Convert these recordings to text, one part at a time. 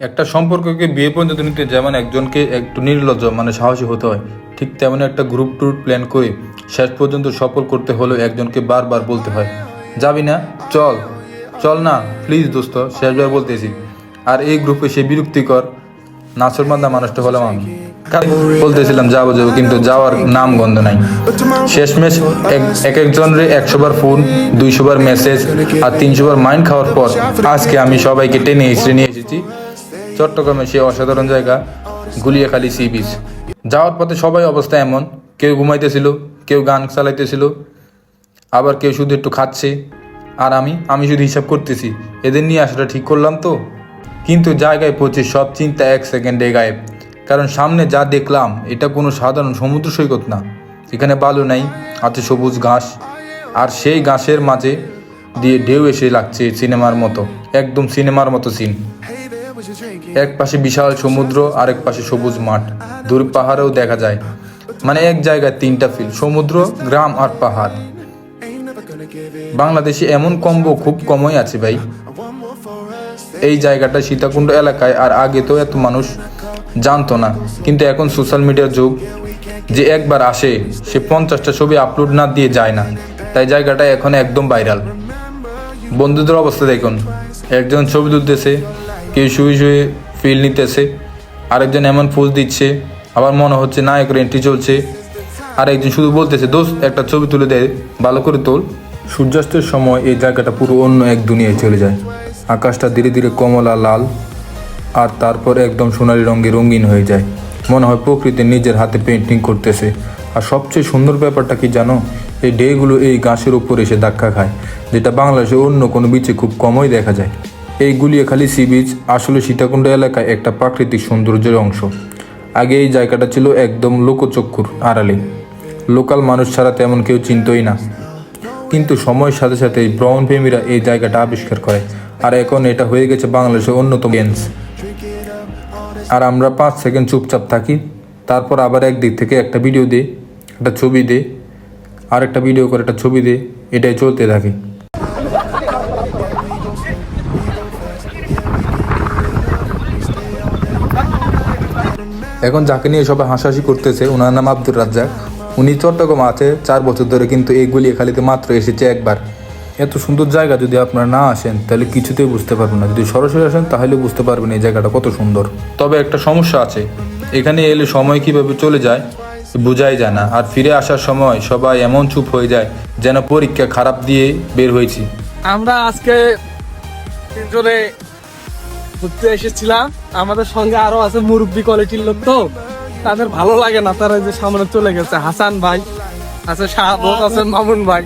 একটা সম্পর্ককে বিয়ে পর্যন্ত নিতে যেমন একজনকে একটু নির্লজ্জ মানে সাহসী হতে হয়, ঠিক তেমন একটা গ্রুপ ট্যুর প্ল্যান করে শেষ পর্যন্ত সফল করতে হলেও একজনকে বারবার বলতে হয়, যাবি না? চল চল না প্লিজ দোস্ত, শেষবার বলতেছি। আর এই গ্রুপে সে বিরক্তিকর নাছরবান্ধা মানুষটা হলাম আমি। বলতেছিলাম যাবো যাবো, কিন্তু যাওয়ার নাম গন্ধ নাই। শেষমেশ এক একজনের 100 বার ফোন, 200 বার মেসেজ আর 300 বার মাইন্ড খাওয়ার পর আজকে আমি সবাইকে টেনে হিসড়ে নিয়ে এসেছি চট্টগ্রামে সে অসাধারণ জায়গা গুলিয়াখালী সি বিচ। যাওয়ার পথে সবাই অবস্থা এমন, কেউ ঘুমাইতেছিল, কেউ গান চালাইতেছিল, আবার কেউ শুধু একটু খাচ্ছে। আর আমি শুধু হিসাব করতেছি এদের নিয়ে আসাটা ঠিক করলাম তো। কিন্তু জায়গায় পৌঁছে সব চিন্তা 1 সেকেন্ডে গায়েব। কারণ সামনে যা দেখলাম এটা কোনো সাধারণ সমুদ্র সৈকত না। এখানে বালু নাই, আছে সবুজ ঘাস, আর সেই ঘাসের মাঝে দিয়ে ঢেউ এসে লাগছে সিনেমার মতো, একদম সিনেমার মতো সিন। এক পাশে বিশাল সমুদ্র, আরেক পাশে সবুজ মাঠ, দূর পাহাড়েও দেখা যায়। মানে এক জায়গায় 3টা ফিল, সমুদ্র, গ্রাম আর পাহাড়। বাংলাদেশে এমন কম্বো খুব কমই আছে ভাই। এই জায়গাটা সীতাকুণ্ড এলাকায়, আর আগে তো এত মানুষ জানতো না, কিন্তু এখন সোশ্যাল মিডিয়ার যুগ, যে একবার আসে সে 50টা ছবি আপলোড না দিয়ে যায় না। তাই জায়গাটা এখন একদম ভাইরাল। বন্ধুদের অবস্থা দেখুন, একজন ছবি তুলতেছে, কেউ শুয়ে শুয়ে ফিল নিতেছে, আরেকজন এমন পোজ দিচ্ছে, আবার মনে হচ্ছে নায়কের এন্ট্রি চলছে, আর একজন শুধু বলতেছে দোস্ত একটা ছবি তুলে দেয়, ভালো করে তোল। সূর্যাস্তের সময় এই জায়গাটা পুরো অন্য এক দুনিয়ায় চলে যায়। আকাশটা ধীরে ধীরে কমলা লাল, আর তারপর একদম সোনালি রঙে রঙিন হয়ে যায়। মনে হয় প্রকৃতি নিজের হাতে পেন্টিং করতেছে। আর সবচেয়ে সুন্দর ব্যাপারটা কি জানো, এই ঢেউগুলো এই গাছের উপর এসে ধাক্কা খায়, যেটা বাংলাদেশে অন্য কোনো বিচে খুব কমই দেখা যায়। এই গুলিয়াখালী সি বিচ আসলে সীতাকুণ্ড এলাকায় একটা প্রাকৃতিক সৌন্দর্যের অংশ। আগে এই জায়গাটা ছিল একদম লোকচক্ষুর আড়ালে, লোকাল মানুষ ছাড়া তেমন কেউ চিনতই না। কিন্তু সময়ের সাথে সাথে এই ভ্রমণপ্রেমীরা এই জায়গাটা আবিষ্কার করে, আর এখন এটা হয়ে গেছে বাংলাদেশের অন্যতম গেন্স। আর আমরা 5 সেকেন্ড চুপচাপ থাকি, তারপর আবার একদিক থেকে একটা ভিডিও দে, একটা ছবি দে, আর একটা ভিডিও করে একটা ছবি দে, এটাই চলতে থাকে। এখন যাকে নিয়ে সবাই হাসাহাসি করতেছে ওনার নাম আব্দুর রাজ্জাক। উনি চট্টগ্রাম আছে 4 বছর ধরে, কিন্তু এই গুলিয়াখালীতে মাত্র এসেছে একবার। এত সুন্দর জায়গা যদি আপনারা না আসেন তাহলে কিছুতেই বুঝতে পারবেন না। যদি সরাসরি আসেন তাহলে বুঝতে পারবেন এই জায়গাটা কত সুন্দর। তবে একটা সমস্যা আছে, এখানে এলে সময় কিভাবে চলে যায় বোঝাই যায় না। আর ফিরে আসার সময় সবাই এমন চুপ হয়ে যায় যেন পরীক্ষা খারাপ দিয়ে বের হয়েছি। আমরা আজকে 3 জনে ঘুরতে এসেছিলাম, আমাদের সঙ্গে আরো আছে মুরব্বী কোয়ালিটির লোক, তো তাদের ভালো লাগে না, তারা যে সামনে চলে গেছে। হাসান ভাই আছে, শাহাবত আছে, মামুন ভাই।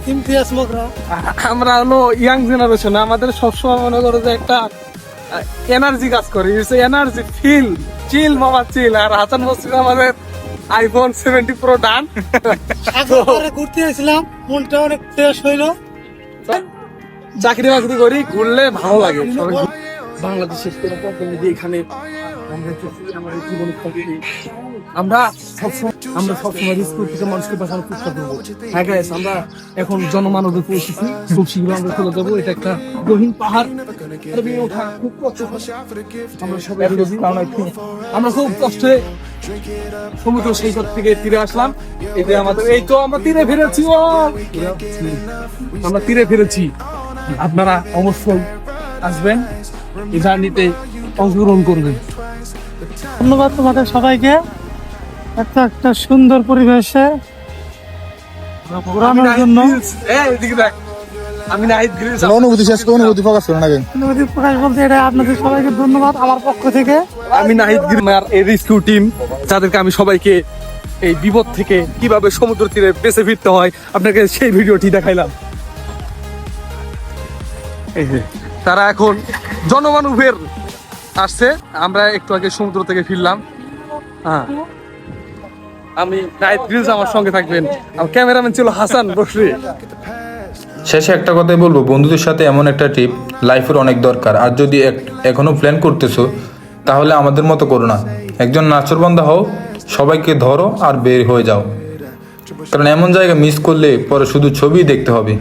আমরা হলো ইয়াং জেনারেশন, আমাদের সবসময় মনে করো যে একটা এনার্জি কাজ করে, এনার্জি ফিল চিল বাবা চিল। আর হাসান বলছিল আমাদের আইফোন 70 প্রো ডান। ঘুরতে এসেছিলাম, মনটা অনেক ফ্রেশ হইলো। চাকরি বাকরি করি, ঘুরলে ভালো লাগে। বাংলাদেশের এখানে আমরা সবসময় স্কুল থেকে মানুষকে বাঁচানোর চেষ্টা করবো। হ্যাঁ গাইস, আমরা এখন জনমানবে পৌঁছেছি, খুব শীঘ্র আমরা চলে যাবো। এটা একটা গহীন পাহাড়, খুব কষ্ট। আমরা খুব কষ্টে সমুদ্র সৈকত থেকে তীরে আসলাম। এই যে আমাদের, এই তো আমরা তীরে ফিরেছি, আমরা তীরে ফিরেছি। আপনারা অবশ্যই আসবেন, এই জার্নিতে অংশগ্রহণ করবেন। ধন্যবাদ তোমাদের সবাইকে একটা সুন্দর পরিবেশে ঘোরানোর জন্য। আমি নাহিদ গ্রিলস, অনুভূতি শেষ করে অনুভূতি প্রকাশ করেন আগে। অনুভূতি প্রকাশ বলতে এটা আপনাদের সবাইকে ধন্যবাদ আমার পক্ষ থেকে। আমি নাহিদ গ্রিলস আর এই রেস্কিউ টিম, যাদেরকে আমি সবাইকে এই বিপদ থেকে কিভাবে সমুদ্র তীরে বেঁচে ফিরতে হয় আপনাকে সেই ভিডিওটি দেখাইলাম। এই যে তারা এখন জনমানবের আসছে, আমরা একটু আগে সমুদ্র থেকে ফিরলাম। হ্যাঁ, আমি নাহিদ গ্রিলস, আমার সঙ্গে থাকবেন। আর ক্যামেরাম্যান ছিল হাসান বসরি। শেষে একটা কথাই বলবো, বন্ধুদের সাথে এমন একটা ট্রিপ লাইফের অনেক দরকার। আর যদি এখনো প্ল্যান করতেছো তাহলে আমাদের মতো করো না, একজন নাচরবান্ধা হও, সবাইকে ধরো আর বের হয়ে যাও। কারণ এমন জায়গা মিস করলে পরে শুধু ছবি দেখতে হবে।